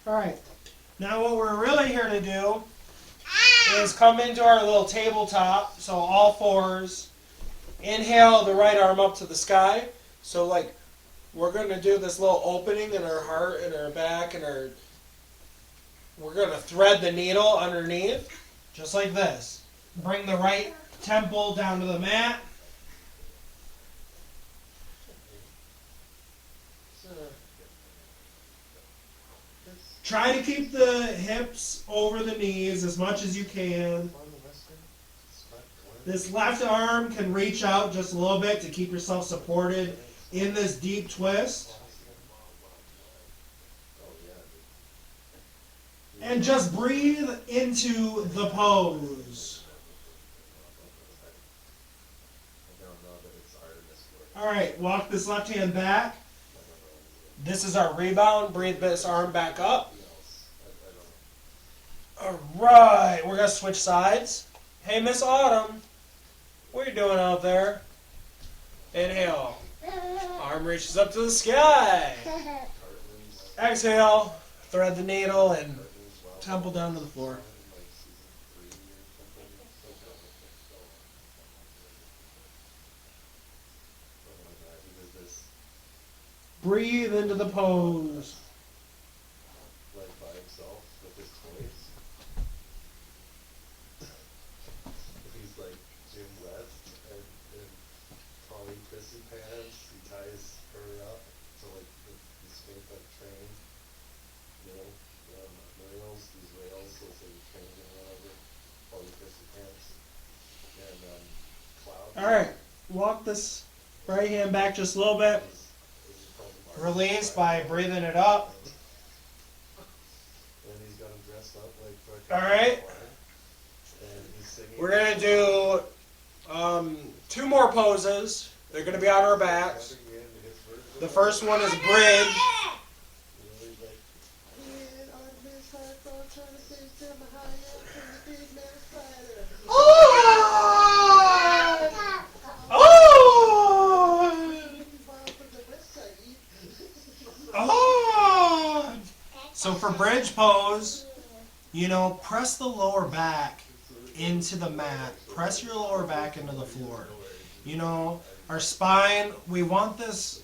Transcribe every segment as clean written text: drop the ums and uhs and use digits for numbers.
Alright, now what we're really here to do is come into our little tabletop. So all fours. Inhale the right arm up to the sky. So like we're going to do this little opening in our heart and our back and our... We're going to thread the needle underneath, just like this. Bring the right temple down to the mat. Try to keep the hips over the knees as much as you can. This left arm can reach out just a little bit to keep yourself supported in this deep twist. And just breathe into the pose. Alright, walk this left hand back. This is our rebound. Breathe this arm back up. Alright, we're going to switch sides. Hey, Miss Autumn, what are you doing out there? Inhale. Arm reaches up to the sky. Exhale. Thread the needle and temple down to the floor. Breathe into the pose. Like by himself with his toys. He's like Jim West and Tommy Pissy Pants. He ties her up to like the straight like train. You know, rails, these rails, so it's like trains and whatever. Tommy Pissy Pants. And Cloud. Alright, walk this right hand back just a little bit. Release by breathing it up. And he's got him dressed up like Alright. And he's singing. We're going to do 2 more poses. They're going to be on our backs. The first one is bridge. So for bridge pose, press the lower back into the mat. Press your lower back into the floor. Our spine, we want this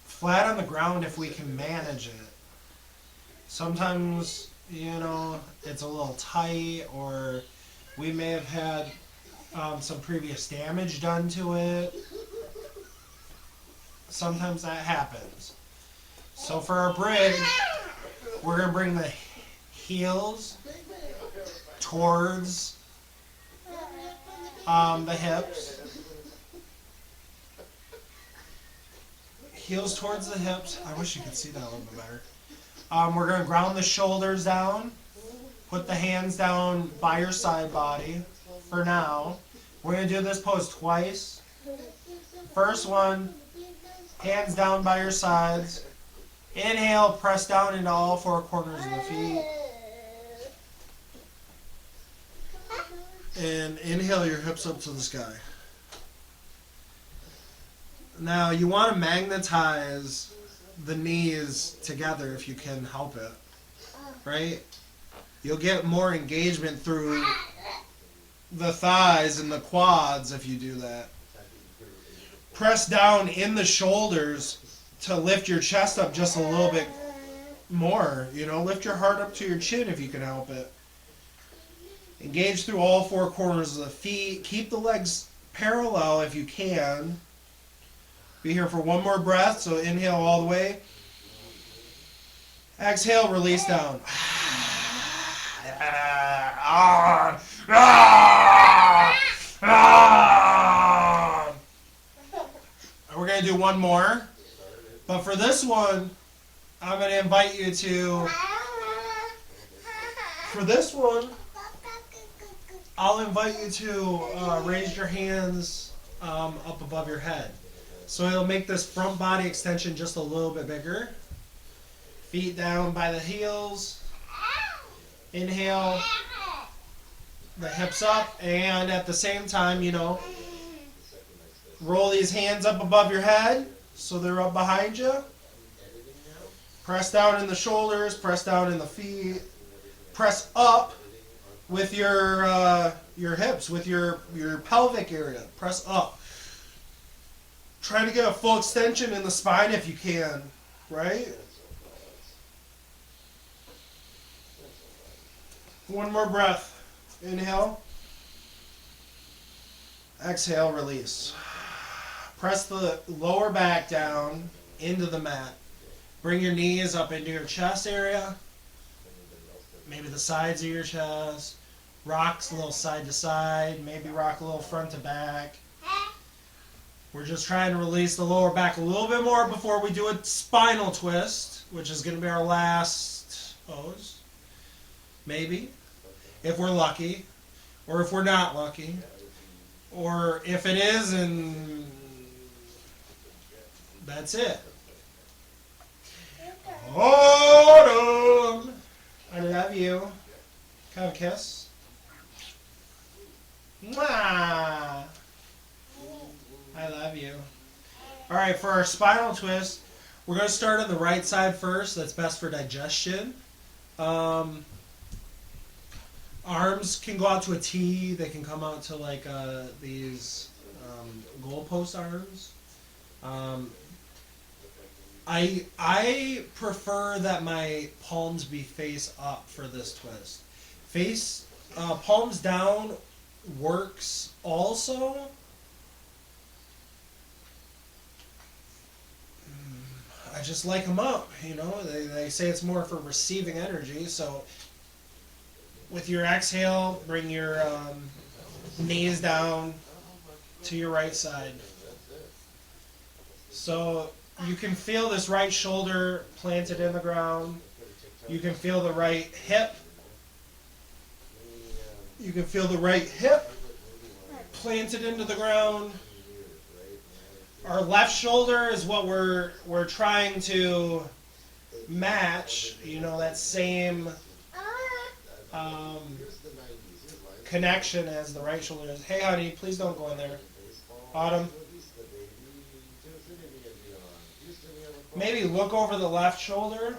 flat on the ground if we can manage it. Sometimes, it's a little tight, or we may have had some previous damage done to it. Sometimes that happens. So for our bridge, we're going to bring the heels towards the hips. Heels towards the hips. I wish you could see that a little bit better. We're going to ground the shoulders down. Put the hands down by your side body for now. We're going to do this pose twice. First one, hands down by your sides. Inhale, press down into all 4 corners of the feet. And inhale your hips up to the sky. Now you want to magnetize the knees together if you can help it. Right? You'll get more engagement through the thighs and the quads if you do that. Press down in the shoulders to lift your chest up just a little bit more. Lift your heart up to your chin if you can help it. Engage through all 4 corners of the feet. Keep the legs parallel if you can. Be here for 1 more breath, so inhale all the way. Exhale, release down. We're going to do 1 more. But for this one, I'm going to invite you to, for this one, I'll invite you to raise your hands up above your head. So it'll make this front body extension just a little bit bigger. Feet down by the heels. Inhale, the hips up, and at the same time, roll these hands up above your head so they're up behind you. Press down in the shoulders, press down in the feet, press up with your hips, with your pelvic area. Press up. Try to get a full extension in the spine if you can, right? One more breath. Inhale. Exhale, release. Press the lower back down into the mat. Bring your knees up into your chest area. Maybe the sides of your chest. Rock a little side to side. Maybe rock a little front to back. We're just trying to release the lower back a little bit more before we do a spinal twist, which is going to be our last pose. Maybe. If we're lucky. Or if we're not lucky. Or if it is, and that's it. Autumn! I love you. Can I have a kiss? Mwah! I love you. Alright, for our spinal twist, we're going to start on the right side first. That's best for digestion. Arms can go out to a T. They can come out to like these goalpost arms. I prefer that my palms be face up for this twist. Palms down works also. I just like them up, you know. They say it's more for receiving energy. So with your exhale, bring your knees down to your right side. So you can feel this right shoulder planted in the ground. You can feel the right hip. You can feel the right hip planted into the ground. Our left shoulder is what we're trying to match. You know, that same connection as the right shoulder is. Hey, honey, please don't go in there. Autumn. Maybe look over the left shoulder.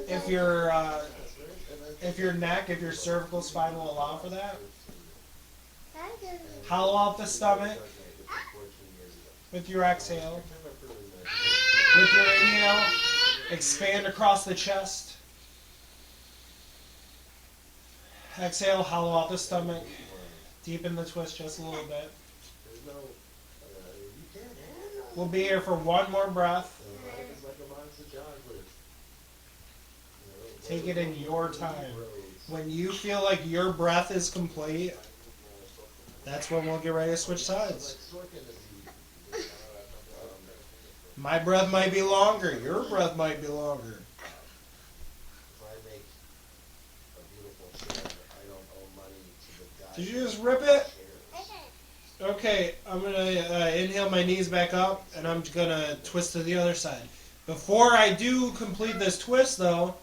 If your neck, if your cervical spine will allow for that. Hollow out the stomach with your exhale. With your inhale, expand across the chest. Exhale, hollow out the stomach. Deepen the twist just a little bit. We'll be here for one more breath. Take it in your time. When you feel like your breath is complete, that's when we'll get ready to switch sides. My breath might be longer. Your breath might be longer. Did you just rip it? Okay, I'm going to inhale my knees back up, and I'm going to twist to the other side. Before I do complete this twist, though,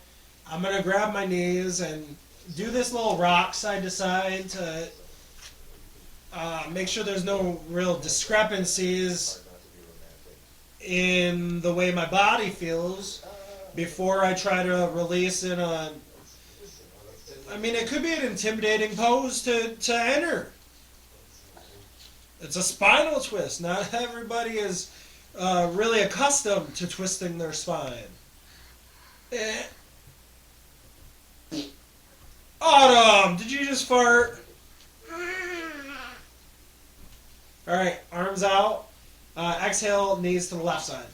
I'm going to grab my knees and do this little rock side to side to make sure there's no real discrepancies in the way my body feels before I try to release in a... I mean, it could be an intimidating pose to enter. It's a spinal twist. Not everybody is really accustomed to twisting their spine. Autumn, did you just fart? Alright, arms out. Exhale, knees to the left side.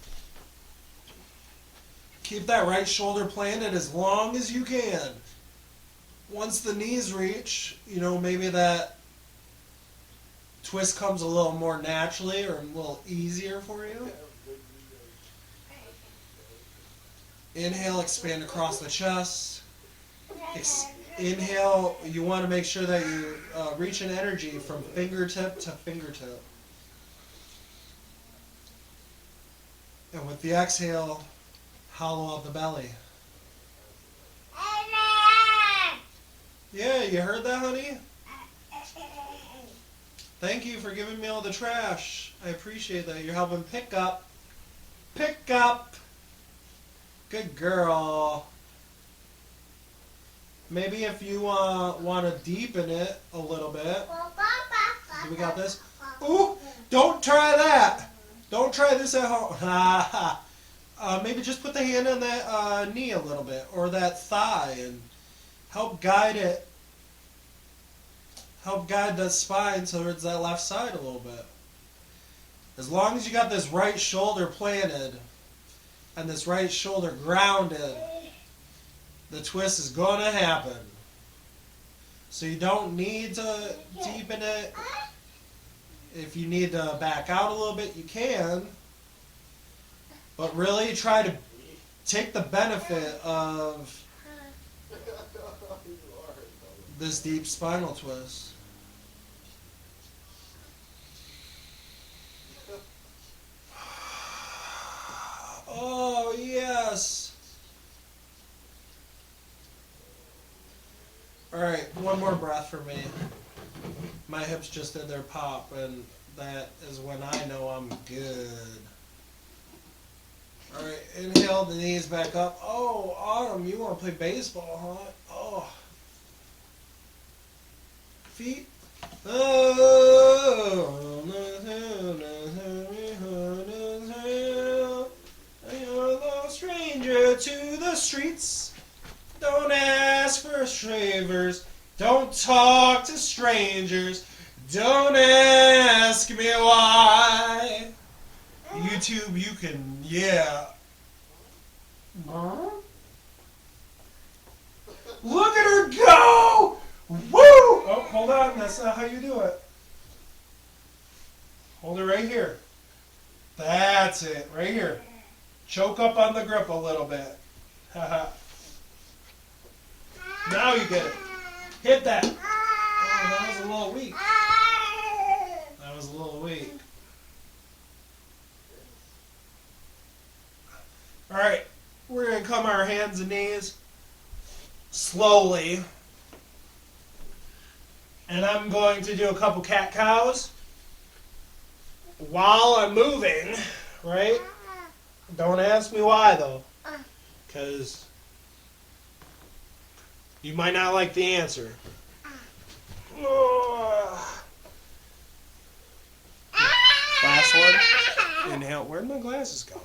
Keep that right shoulder planted as long as you can. Once the knees reach, you know, maybe that twist comes a little more naturally or a little easier for you. Inhale, expand across the chest. Inhale, you want to make sure that you reach an energy from fingertip to fingertip. And with the exhale, hollow out the belly. Yeah, you heard that, honey? Thank you for giving me all the trash. I appreciate that. You're helping pick up. Pick up. Good girl. Maybe if you want to deepen it a little bit. Do we got this? Ooh, don't try that. Don't try this at home. Maybe just put the hand on that knee a little bit, or that thigh, and help guide it. Help guide the spine towards that left side a little bit. As long as you got this right shoulder planted and this right shoulder grounded, the twist is going to happen. So you don't need to deepen it. If you need to back out a little bit, you can. But really try to take the benefit of this deep spinal twist. Oh, yes. All right, one more breath for me. My hips just did their pop, and that is when I know I'm good. All right, inhale, the knees back up. Oh, Autumn, you want to play baseball, huh? Oh. Feet. Oh. You're the stranger to the streets. Don't ask for favors. Don't talk to strangers. Don't ask me why. YouTube, you can, yeah. Look at her go! Woo! Oh, hold on. That's not how you do it. Hold it right here. That's it. Right here. Choke up on the grip a little bit. Haha. Now you get it. Hit that. Oh, that was a little weak. That was a little weak. All right. We're going to come our hands and knees slowly. And I'm going to do a couple cat-cows while I'm moving, right? Don't ask me why, though, because you might not like the answer. Last one. Inhale. Where'd my glasses go?